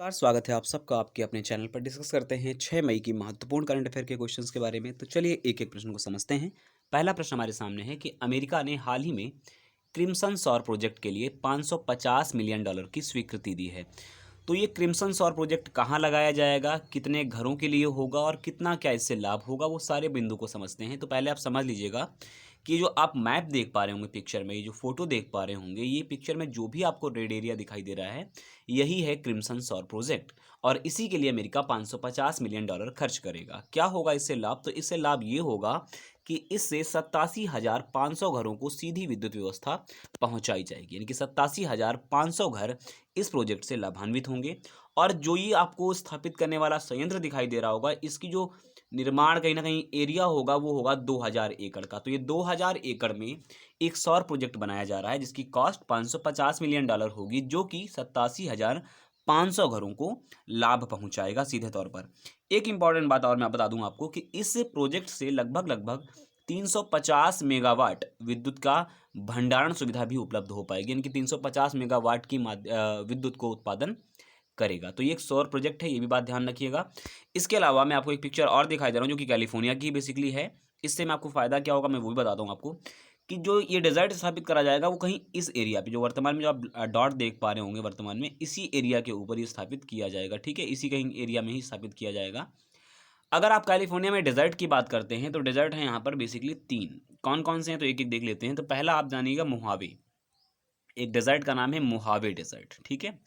नमस्कार, स्वागत है आप सबका आपके अपने चैनल पर। डिस्कस करते हैं 6 मई की महत्वपूर्ण करंट अफेयर के क्वेश्चंस के बारे में। तो चलिए एक-एक प्रश्न को समझते हैं। पहला प्रश्न हमारे सामने है कि अमेरिका ने हाल ही में क्रिम्सन सौर प्रोजेक्ट के लिए $550 मिलियन की स्वीकृति दी है। तो ये क्रिम्सन सौर प्रोजेक्ट कहाँ लगाया जाएगा, कितने घरों के लिए होगा और कितना क्या इससे लाभ होगा, वो सारे बिंदु को समझते हैं। तो पहले आप समझ लीजिएगा कि जो आप मैप देख पा रहे होंगे पिक्चर में, ये जो फोटो देख पा रहे होंगे, ये पिक्चर में जो भी आपको रेड एरिया दिखाई दे रहा है, यही है क्रिम्सन सौर प्रोजेक्ट। और इसी के लिए अमेरिका $550 मिलियन खर्च करेगा। क्या होगा इससे लाभ? तो इससे लाभ ये होगा कि इससे 87,500 घरों को सीधी विद्युत व्यवस्था पहुंचाई जाएगी, यानी कि 87,500 घर इस प्रोजेक्ट से लाभान्वित होंगे। और जो ये आपको स्थापित करने वाला संयंत्र दिखाई दे रहा होगा, इसकी जो निर्माण कहीं ना कहीं एरिया होगा वो होगा 2000 एकड़ का। तो ये 2000 एकड़ में एक सौर प्रोजेक्ट बनाया जा रहा है जिसकी कॉस्ट $550 मिलियन होगी, जो कि 87,500 घरों को लाभ पहुंचाएगा सीधे तौर पर। एक इंपॉर्टेंट बात और मैं बता दूं आपको कि इस प्रोजेक्ट से लगभग लगभग 350 मेगावाट विद्युत का भंडारण सुविधा भी उपलब्ध हो पाएगी, यानी कि 350 मेगावाट की विद्युत को उत्पादन करेगा। तो ये एक सौर प्रोजेक्ट है, ये भी बात ध्यान रखिएगा। इसके अलावा मैं आपको एक पिक्चर और दिखाई दे रहा हूँ जो कि कैलिफोर्निया की बेसिकली है। इससे मैं आपको फ़ायदा क्या होगा मैं वो भी बताता हूँ आपको, कि जो ये डेज़र्ट स्थापित करा जाएगा वो कहीं इस एरिया पे, जो वर्तमान में जो आप डॉट देख पा रहे होंगे वर्तमान में, इसी एरिया के ऊपर ये स्थापित किया जाएगा, ठीक है? इसी कहीं एरिया में ही स्थापित किया जाएगा। अगर आप कैलिफोर्निया में डेज़र्ट की बात करते हैं तो डेज़र्ट हैं यहाँ पर बेसिकली 3। कौन-कौन से हैं? तो एक-एक देख लेते हैं। तो पहला आप जानिएगा मोहावे। एक डेज़र्ट का नाम है मोहावे डेज़र्ट, ठीक है?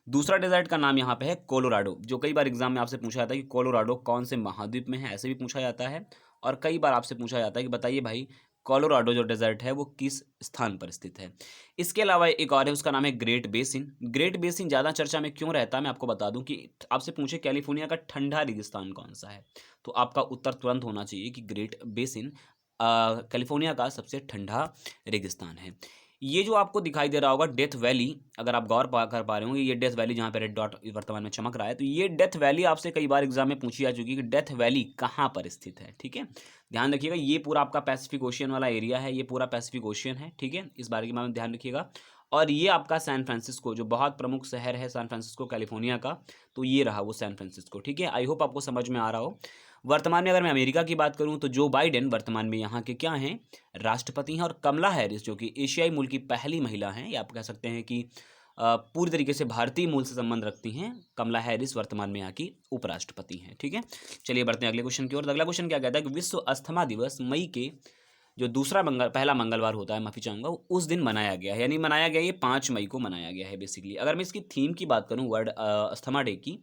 दूसरा डेज़र्ट का नाम यहाँ पे है कोलोराडो, जो कई बार एग्ज़ाम में आपसे पूछा जाता है कि कोलोराडो कौन से महाद्वीप में है, ऐसे भी पूछा जाता है। और कई बार आपसे पूछा जाता है कि बताइए भाई, कोलोराडो जो डेज़र्ट है वो किस स्थान पर स्थित है? इसके अलावा एक और है, उसका नाम है ग्रेट बेसिन। ग्रेट बेसिन ज़्यादा चर्चा में क्यों रहता है, मैं आपको बता दूँ कि आपसे पूछे कैलिफ़ोर्निया का ठंडा रेगिस्तान कौन-सा है? तो आपका उत्तर तुरंत होना चाहिए कि ग्रेट बेसिन कैलिफ़ोर्निया का सबसे ठंडा रेगिस्तान है। ये जो आपको दिखाई दे रहा होगा डेथ वैली, अगर आप गौर कर पा रहे होंगे, ये डेथ वैली जहाँ पे रेड डॉट वर्तमान में चमक रहा है, तो ये डेथ वैली आपसे कई बार एग्जाम में पूछी जा चुकी है कि डेथ वैली कहाँ पर स्थित है, ठीक है? ध्यान रखिएगा, ये पूरा आपका पैसिफिक ओशियन वाला एरिया है, ये पूरा पैसिफिक ओशियन है, ठीक है? इस बारे के बारे में ध्यान रखिएगा। और ये आपका सैन फ्रांसिस्को, जो बहुत प्रमुख शहर है सैन फ्रांसिस्को कैलिफोर्निया का, तो ये रहा वो सैन फ्रांसिस्को, ठीक है? आई होप आपको समझ में आ रहा हो। वर्तमान में अगर मैं अमेरिका की बात करूँ तो जो बाइडेन वर्तमान में यहाँ के क्या हैं, राष्ट्रपति हैं। और कमला हैरिस जो कि एशियाई मूल की पहली महिला हैं, या आप कह सकते हैं कि पूरी तरीके से भारतीय मूल से संबंध रखती हैं, कमला हैरिस वर्तमान में यहाँ की उपराष्ट्रपति हैं, ठीक है? चलिए बढ़ते हैं अगले क्वेश्चन की ओर। अगला क्वेश्चन क्या कहता है कि विश्व अस्थमा दिवस मई के जो पहला मंगलवार होता है, माफ़ी चाहूँगा, उस दिन मनाया गया है, यानी मनाया गया, ये 5 मई को मनाया गया है बेसिकली। अगर मैं इसकी थीम की बात करूँ वर्ल्ड अस्थमा डे की,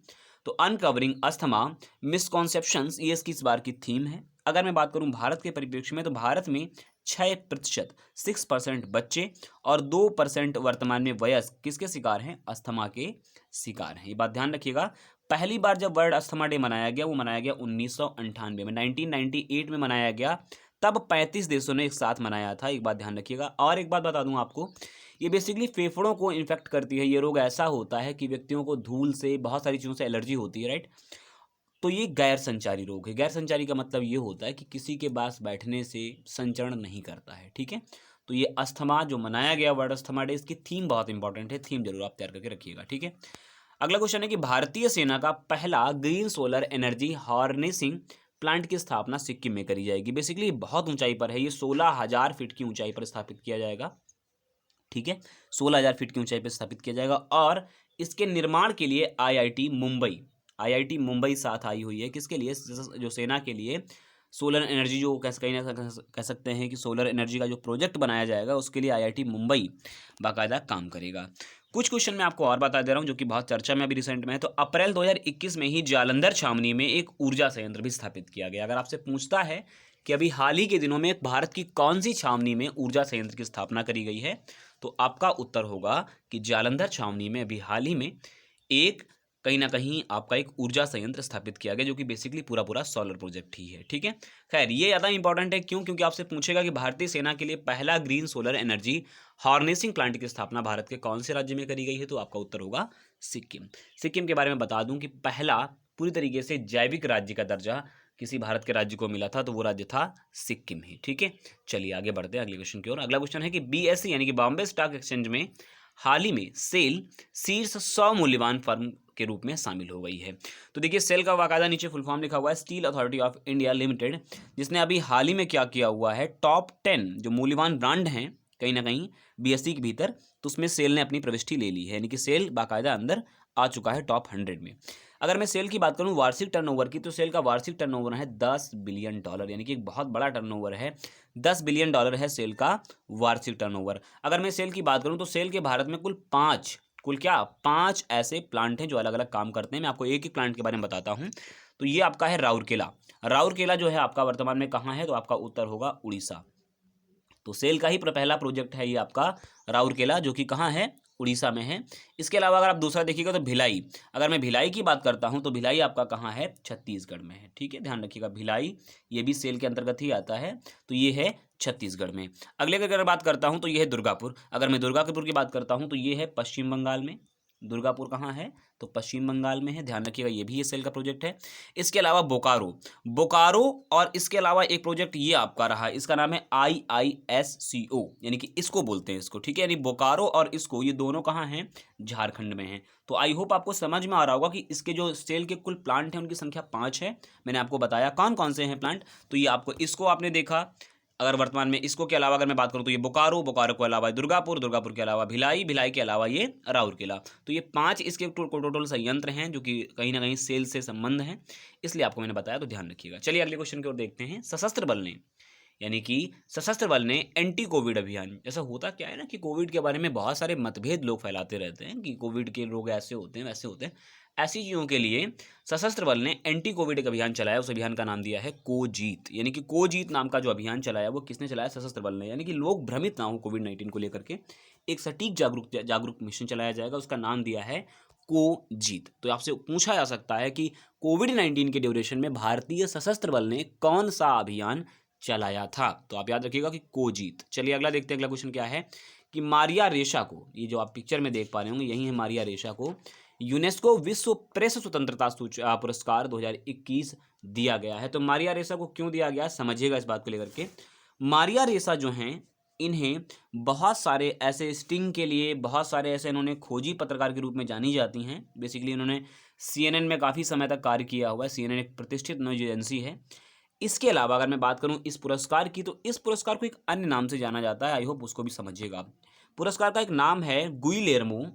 तो अनकवरिंग अस्थमा मिसकॉन्सेप्शंस, ये इसकी इस बार की थीम है। अगर मैं बात करूँ भारत के परिप्रेक्ष्य में, तो भारत में 6% 6% बच्चे और 2% वर्तमान में वयस्क किसके शिकार हैं? अस्थमा के शिकार हैं। ये बात ध्यान रखिएगा। पहली बार जब वर्ल्ड अस्थमा डे मनाया गया, वो मनाया गया 1998 में, 1998 में मनाया गया। तब 35 देशों ने एक साथ मनाया था, एक बात ध्यान रखिएगा। और एक बात बता दूं आपको, ये बेसिकली फेफड़ों को इन्फेक्ट करती है। ये रोग ऐसा होता है कि व्यक्तियों को धूल से, बहुत सारी चीज़ों से एलर्जी होती है, राइट? तो ये गैर संचारी रोग है। गैर संचारी का मतलब ये होता है कि किसी के पास बैठने से संचरण नहीं करता है, ठीक है? तो ये अस्थमा जो मनाया गया वर्ल्ड अस्थमा डे, इसकी थीम बहुत इंपॉर्टेंट है, थीम जरूर आप तैयार करके रखिएगा, ठीक है? अगला क्वेश्चन है कि भारतीय सेना का पहला green solar energy harnessing plant की स्थापना सिक्किम में करी जाएगी। बेसिकली बहुत ऊंचाई पर है, ये 16,000 फीट की ऊंचाई पर स्थापित किया जाएगा, ठीक है? 16,000 फीट की ऊंचाई पर स्थापित किया जाएगा। और इसके निर्माण के लिए आईआईटी मुंबई साथ आई हुई है। किसके लिए? जो सेना के लिए सोलर एनर्जी, जो कहीं ना कह सकते हैं कि सोलर एनर्जी का जो प्रोजेक्ट बनाया जाएगा, उसके लिए आईआईटी मुंबई बाकायदा काम करेगा। कुछ क्वेश्चन मैं आपको और बता दे रहा हूं जो कि बहुत चर्चा में अभी रिसेंट में है। तो अप्रैल 2021 में ही जालंधर छावनी में एक ऊर्जा संयंत्र भी स्थापित किया गया। अगर आपसे पूछता है कि अभी हाल ही के दिनों में भारत की कौन सी छावनी में ऊर्जा संयंत्र की स्थापना करी गई है, तो आपका उत्तर होगा कि जालंधर छावनी में अभी हाल ही में एक कहीं ना कहीं आपका एक ऊर्जा संयंत्र स्थापित किया गया, जो कि बेसिकली पूरा पूरा सोलर प्रोजेक्ट ही है, ठीक है? खैर, ये ज़्यादा इंपॉर्टेंट है, क्यों? क्योंकि आपसे पूछेगा कि भारतीय सेना के लिए पहला green solar energy harnessing plant की स्थापना भारत के कौन से राज्य में करी गई है, तो आपका उत्तर होगा सिक्किम। सिक्किम के बारे में बता दूं कि पहला पूरी तरीके से जैविक राज्य का दर्जा किसी भारत के राज्य को मिला था, तो वो राज्य था सिक्किम ही, ठीक है? चलिए आगे बढ़ते हैं अगले क्वेश्चन की ओर। अगला क्वेश्चन है कि बीएसई यानी कि बॉम्बे स्टॉक एक्सचेंज में हाल ही में सेल शीर्ष 100 मूल्यवान फर्म के रूप में शामिल हो गई है। तो देखिए सेल का बाकायदा नीचे फुल फॉर्म लिखा हुआ है steel authority of India limited, जिसने अभी हाल ही में क्या किया हुआ है, टॉप 10 जो मूल्यवान ब्रांड हैं कहीं ना कहीं बीएसई के भीतर, तो उसमें सेल ने अपनी प्रविष्टि ले ली है, यानी कि सेल बाकायदा अंदर आ चुका है टॉप 100 में। अगर मैं सेल की बात करूं वार्षिक टर्नओवर की, तो सेल का वार्षिक टर्नओवर है $10 बिलियन, यानी कि एक बहुत बड़ा टर्नओवर है। $10 बिलियन है सेल का वार्षिक टर्नओवर। अगर मैं सेल की बात करूं तो सेल के भारत में कुल क्या 5 ऐसे प्लांट हैं जो अलग अलग काम करते हैं। मैं आपको एक एक प्लांट के बारे में बताता हूं। तो ये आपका है राउरकेला। राउरकेला जो है आपका वर्तमान में कहाँ है, तो आपका उत्तर होगा उड़ीसा। तो सेल का ही पहला प्रोजेक्ट है ये आपका राउरकेला, जो कि कहाँ है, उड़ीसा में है। इसके अलावा अगर आप दूसरा देखिएगा तो भिलाई। अगर मैं भिलाई की बात करता हूं तो भिलाई आपका कहाँ है, छत्तीसगढ़ में है। ठीक है, ध्यान रखिएगा भिलाई ये भी सेल के अंतर्गत ही आता है, तो ये है छत्तीसगढ़ में। अगले की अगर बात करता हूं तो ये है दुर्गापुर। अगर मैं दुर्गापुर की बात करता हूं तो ये है पश्चिम बंगाल में। दुर्गापुर कहाँ है, तो पश्चिम बंगाल में है, ध्यान रखिएगा ये भी ये सेल का प्रोजेक्ट है। इसके अलावा बोकारो, बोकारो और इसके अलावा एक प्रोजेक्ट ये आपका रहा, इसका नाम है IISCO, यानी कि इसको बोलते हैं इसको। ठीक है, यानी बोकारो और इसको, ये दोनों कहाँ हैं, झारखंड में हैं। तो आई होप आपको समझ में आ रहा होगा कि इसके जो सेल के कुल प्लांट हैं उनकी संख्या 5 है। मैंने आपको बताया कौन कौन से हैं प्लांट। तो ये आपको इसको आपने देखा, अगर वर्तमान में इसको के अलावा अगर मैं बात करूं तो ये बोकारो, बोकारो के अलावा दुर्गापुर, दुर्गापुर के अलावा भिलाई, भिलाई के अलावा ये राउरकेला। तो ये 5 इसके टोटल संयंत्र हैं जो कि कहीं ना कहीं सेल से संबंध हैं, इसलिए आपको मैंने बताया, तो ध्यान रखिएगा। चलिए अगले क्वेश्चन की ओर देखते हैं। सशस्त्र बल ने, यानी कि सशस्त्र बल ने एंटी कोविड अभियान, जैसा होता क्या है ना कि कोविड के बारे में बहुत सारे मतभेद लोग फैलाते रहते हैं कि कोविड के रोग ऐसे होते हैं वैसे होते हैं। ऐसी चीज़ों के लिए सशस्त्र बल ने एंटी कोविड एक अभियान चलाया। उस अभियान का नाम दिया है कोजीत, यानी कि कोजीत नाम का जो अभियान चलाया वो किसने चलाया, सशस्त्र बल ने। यानी कि लोग भ्रमित ना हो कोविड-19 को लेकर के, एक सटीक जागरूक मिशन चलाया जाएगा, उसका नाम दिया है कोजीत। तो आपसे पूछा जा सकता है कि कोविड-19 के ड्यूरेशन में भारतीय सशस्त्र बल ने कौन सा अभियान चलाया था, तो आप याद रखिएगा कि कोजीत। चलिए अगला देखते हैं। अगला क्वेश्चन क्या है कि मारिया रेशा को, ये जो आप पिक्चर में देख पा रहे होंगे यही है मारिया रेशा को, यूनेस्को विश्व प्रेस स्वतंत्रता पुरस्कार 2021 दिया गया है। तो मारिया रेशा को क्यों दिया गया, समझिएगा इस बात को लेकर के। मारिया रेशा जो हैं, इन्हें बहुत सारे ऐसे स्टिंग के लिए, बहुत सारे ऐसे इन्होंने खोजी पत्रकार के रूप में जानी जाती हैं। बेसिकली इन्होंने CNN में काफ़ी समय तक कार्य किया हुआ है। CNN एक प्रतिष्ठित न्यूज एजेंसी है। इसके अलावा अगर मैं बात करूं इस पुरस्कार की, तो इस पुरस्कार को एक अन्य नाम से जाना जाता है। आई होप उसको भी समझिएगा। पुरस्कार का एक नाम है गुइलेर्मो,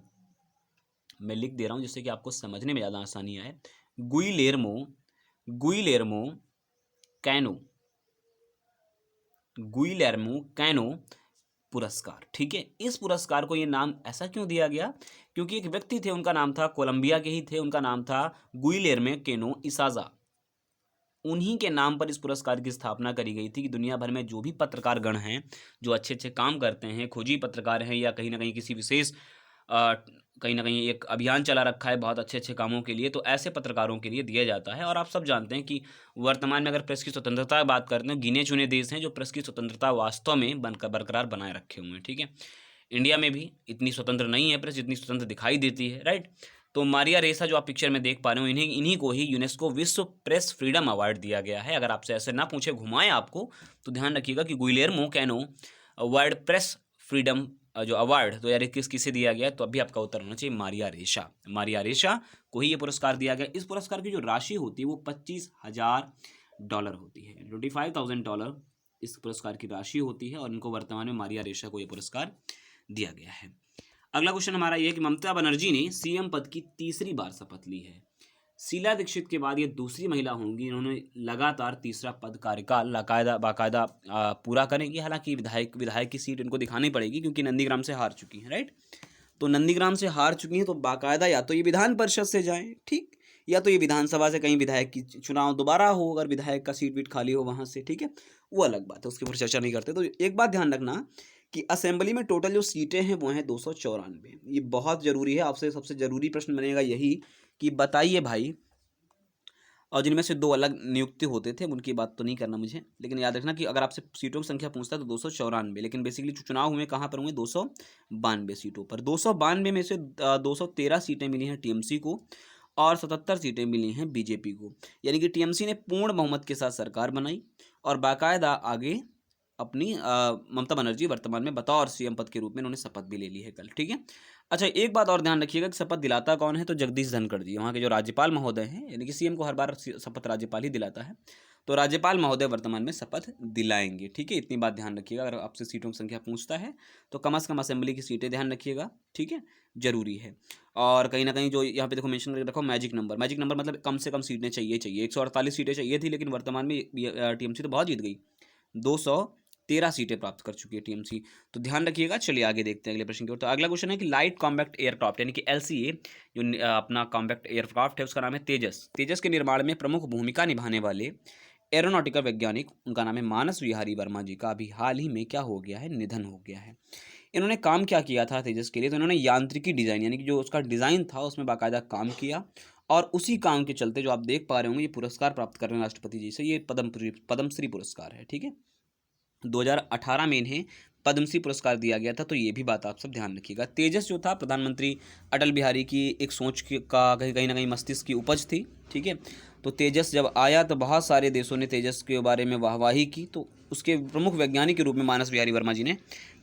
मैं लिख दे रहा हूं जिससे कि आपको समझने में ज़्यादा आसानी आए। Guillermo Guillermo canoe, Guillermo canoe पुरस्कार। ठीक है, इस पुरस्कार को ये नाम ऐसा क्यों दिया गया, क्योंकि एक व्यक्ति थे, उनका नाम था, कोलंबिया के ही थे, उनका नाम था गुइलेर्मे कैनो इसाजा। उन्हीं के नाम पर इस पुरस्कार की स्थापना करी गई थी कि दुनिया भर में जो भी पत्रकार गण हैं, जो अच्छे अच्छे काम करते हैं, खोजी पत्रकार हैं, या कहीं ना कहीं किसी विशेष कहीं ना कहीं एक अभियान चला रखा है बहुत अच्छे अच्छे कामों के लिए, तो ऐसे पत्रकारों के लिए दिया जाता है। और आप सब जानते हैं कि वर्तमान में अगर प्रेस की स्वतंत्रता की बात करते हैं, गिने चुने देश हैं जो प्रेस की स्वतंत्रता वास्तव में बरकरार बनाए रखे हुए हैं। ठीक है, इंडिया में भी इतनी स्वतंत्र नहीं है प्रेस जितनी स्वतंत्र दिखाई देती है, राइट। तो मारिया रेसा जो आप पिक्चर में देख पा रहे हो, इन्हीं को ही यूनेस्को विश्व प्रेस फ्रीडम अवार्ड दिया गया है। अगर आपसे ऐसे ना पूछे, घुमाएं आपको, तो ध्यान रखिएगा कि Guillermo canoe world press freedom जो अवार्ड तो यार किसे दिया गया, तो अभी आपका उत्तर होना चाहिए मारिया रेशा। मारिया रेशा को ही ये पुरस्कार दिया गया। इस पुरस्कार की जो राशि होती है वो $25,000 होती है, $25,000 इस पुरस्कार की राशि होती है, और इनको वर्तमान में मारिया रेशा को ये पुरस्कार दिया गया है। अगला क्वेश्चन हमारा ये कि ममता बनर्जी ने CM पद की तीसरी बार शपथ ली है। शीला दीक्षित के बाद ये दूसरी महिला होंगी, इन्होंने लगातार तीसरा पद कार्यकाल बाकायदा पूरा करेंगी। हालांकि विधायक की सीट इनको दिखानी पड़ेगी क्योंकि नंदीग्राम से हार चुकी हैं, राइट। तो नंदीग्राम से हार चुकी हैं तो बाकायदा या तो ये विधान परिषद से जाएं, ठीक, या तो ये विधानसभा से कहीं विधायक की चुनाव दोबारा हो, अगर विधायक का सीट वीट खाली हो वहाँ से, ठीक है, वो अलग बात है, उसके ऊपर चर्चा नहीं करते। तो एक बात ध्यान रखना कि असेंबली में टोटल जो सीटें हैं वो हैं 294। ये बहुत ज़रूरी है, आपसे सबसे ज़रूरी प्रश्न बनेगा यही कि बताइए भाई, और जिनमें से 2 अलग नियुक्ति होते थे, उनकी बात तो नहीं करना मुझे, लेकिन याद रखना कि अगर आपसे सीटों की संख्या पूछता है तो 294, लेकिन बेसिकली चुनाव हुए कहाँ पर हुए, 292 सीटों पर। 292 में से 213 सीटें मिली हैं TMC को और 77 सीटें मिली हैं BJP को। यानी कि TMC ने पूर्ण बहुमत के साथ सरकार बनाई और बाकायदा आगे अपनी ममता बनर्जी वर्तमान में बतौर सीएम पद के रूप में इन्होंने शपथ भी ले ली है कल, ठीक है। अच्छा, एक बात और ध्यान रखिएगा कि शपथ दिलाता कौन है, तो जगदीश धनखड़ जी, वहाँ के जो राज्यपाल महोदय हैं, यानी कि सीएम को हर बार शपथ राज्यपाल ही दिलाता है, तो राज्यपाल महोदय वर्तमान में शपथ दिलाएंगे, ठीक है। इतनी बात ध्यान रखिएगा। अगर आपसे सीटों की संख्या पूछता है तो कम से कम असेंबली की सीटें ध्यान रखिएगा, ठीक है, जरूरी है। और कहीं ना कहीं जो यहाँ पे देखो मेंशन करके रखो मैजिक नंबर मतलब कम से कम सीटें चाहिए 148 सीटें चाहिए थी, लेकिन वर्तमान में टीएमसी तो बहुत जीत गई, 213 सीटें प्राप्त कर चुकी है टीएमसी, तो ध्यान रखिएगा। चलिए आगे देखते हैं अगले प्रश्न की ओर। तो अगला क्वेश्चन है कि लाइट कॉम्बैक्ट एयरक्राफ्ट यानी कि एलसीए जो अपना कॉम्बैक्ट एयरक्राफ्ट है उसका नाम है तेजस के निर्माण में प्रमुख भूमिका निभाने वाले एरोनॉटिकल वैज्ञानिक, उनका नाम है मानस विहारी वर्मा जी का अभी हाल ही में क्या हो गया है, निधन हो गया है। इन्होंने काम क्या किया था तेजस के लिए, तो इन्होंने यांत्रिकी डिज़ाइन यानी कि जो उसका डिज़ाइन था उसमें बाकायदा काम किया, और उसी काम के चलते जो आप देख पा रहे होंगे ये पुरस्कार प्राप्त कर रहे हैं राष्ट्रपति जी से, ये पद्मश्री पुरस्कार है, ठीक है। 2018 में इन्हें पद्मश्री पुरस्कार दिया गया था, तो ये भी बात आप सब ध्यान रखिएगा। तेजस जो था प्रधानमंत्री अटल बिहारी की एक सोच का कहीं ना कहीं मस्तिष्क की उपज थी, ठीक है। तो तेजस जब आया तो बहुत सारे देशों ने तेजस के बारे में वाहवाही की, तो उसके प्रमुख वैज्ञानिक के रूप में मानस बिहारी वर्मा जी ने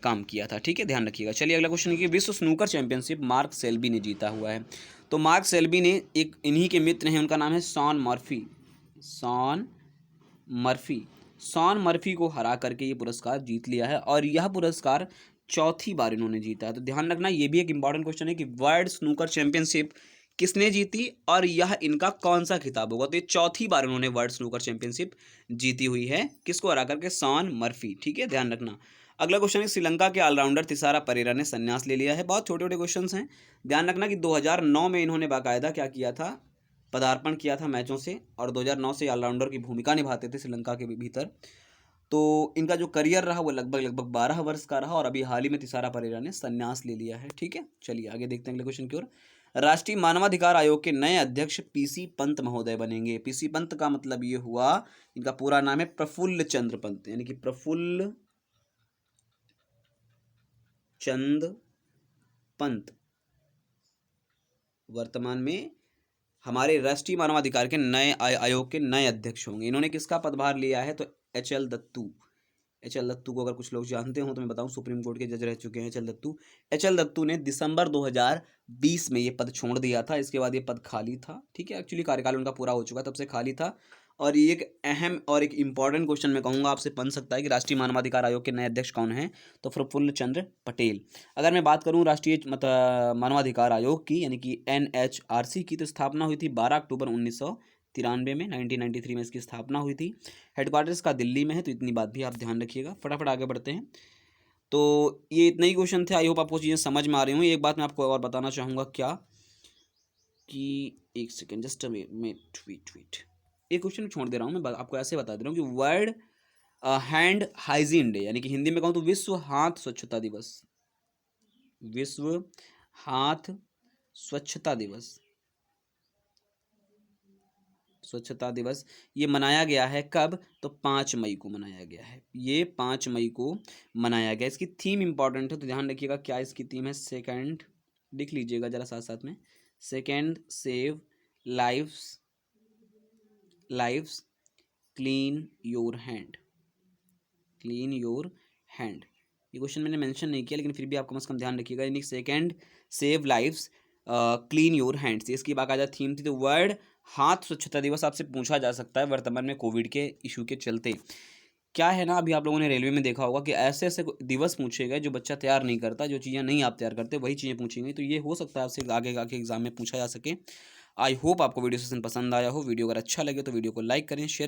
काम किया था, ठीक है, ध्यान रखिएगा। चलिए अगला क्वेश्चन है कि विश्व स्नूकर चैंपियनशिप मार्क सेल्बी ने जीता हुआ है, तो मार्क सेल्बी ने एक इन्हीं के मित्र हैं, उनका नाम है शॉन मर्फी को हरा करके ये पुरस्कार जीत लिया है, और यह पुरस्कार चौथी बार इन्होंने जीता है। तो ध्यान रखना, ये भी एक इंपॉर्टेंट क्वेश्चन है कि वर्ल्ड स्नूकर चैंपियनशिप किसने जीती और यह इनका कौन सा खिताब होगा, तो ये चौथी बार उन्होंने वर्ल्ड स्नूकर चैंपियनशिप जीती हुई है, किसको हरा करके, शॉन मर्फी, ठीक है, ध्यान रखना। अगला क्वेश्चन है श्रीलंका के ऑलराउंडर तिसारा परेरा ने संन्यास ले लिया है। बहुत छोटे छोटे क्वेश्चन हैं, ध्यान रखना कि 2009 में इन्होंने बाकायदा क्या किया था, पदार्पण किया था मैचों से, और 2009 से ऑलराउंडर की भूमिका निभाते थे श्रीलंका के भीतर। तो इनका जो करियर रहा वो लगभग 12 वर्ष का रहा, और अभी हाल ही में तिसारा परेरा ने संन्यास ले लिया है, ठीक है। चलिए आगे देखते हैं अगले क्वेश्चन की ओर। राष्ट्रीय मानवाधिकार आयोग के नए अध्यक्ष पीसी पंत महोदय बनेंगे। पीसी पंत का मतलब ये हुआ, इनका पूरा नाम है प्रफुल्ल चंद्र पंत, यानी कि प्रफुल्ल चंद पंत वर्तमान में हमारे राष्ट्रीय मानवाधिकार के नए आयोग के नए अध्यक्ष होंगे। इन्होंने किसका पदभार लिया है, तो एच.एल. दत्तू को अगर कुछ लोग जानते हो तो मैं बताऊं, सुप्रीम कोर्ट के जज रह चुके हैं एच.एल. दत्तू ने दिसंबर 2020 में ये पद छोड़ दिया था, इसके बाद ये पद खाली था, ठीक है। एक्चुअली कार्यकाल उनका पूरा हो चुका, तब से खाली था। और ये एक अहम और एक इम्पॉर्टेंट क्वेश्चन मैं कहूँगा आपसे बन सकता है कि राष्ट्रीय मानवाधिकार आयोग के नए अध्यक्ष कौन हैं, तो प्रफुल्ल चंद्र पटेल। अगर मैं बात करूँ राष्ट्रीय मानवाधिकार आयोग की यानी कि NHRC की, तो स्थापना हुई थी 12 अक्टूबर 1993 में, 1993 में इसकी स्थापना हुई थी। हेडक्वार्टर्स का दिल्ली में है, तो इतनी बात भी आप ध्यान रखिएगा। फटाफट आगे बढ़ते हैं। तो ये इतने ही क्वेश्चन थे, आई होप आपको चीज़ें समझ में आ रही हूँ। एक बात मैं आपको और बताना चाहूँगा, क्या कि एक सेकेंड, जस्ट मैं ट्वीट एक क्वेश्चन छोड़ दे रहा हूँ, मैं आपको ऐसे बता दे रहा हूँ कि वर्ल्ड हैंड हाइजीन डे, यानी कि हिंदी में कहूँ तो विश्व हाथ स्वच्छता दिवस, विश्व हाथ स्वच्छता दिवस ये मनाया गया है कब, तो 5 मई को मनाया गया है, ये 5 मई को मनाया गया। इसकी थीम इंपॉर्टेंट है, तो ध्यान रखिएगा क्या इसकी थीम है। सेकंड लिख लीजिएगा जरा साथ साथ में, second save lives clean your hand. ये क्वेश्चन मैंने मेंशन नहीं किया, लेकिन फिर भी आप कम से कम ध्यान रखिएगा, यानी second save lives clean your hands, इसकी बाकायदा थीम थी। तो वर्ल्ड हाथ स्वच्छता दिवस आपसे पूछा जा सकता है वर्तमान में कोविड के इशू के चलते। क्या है ना, अभी आप लोगों ने रेलवे में देखा होगा कि ऐसे ऐसे दिवस पूछे गए जो बच्चा तैयार नहीं करता, जो चीज़ें नहीं आप तैयार करते वही चीज़ें पूछी गई, तो ये हो सकता है आपसे आगे आगे एग्जाम में पूछा जा सके। आई होप आपको वीडियो सेशन पसंद आया हो। वीडियो अगर अच्छा लगे तो वीडियो को लाइक करें, शेयर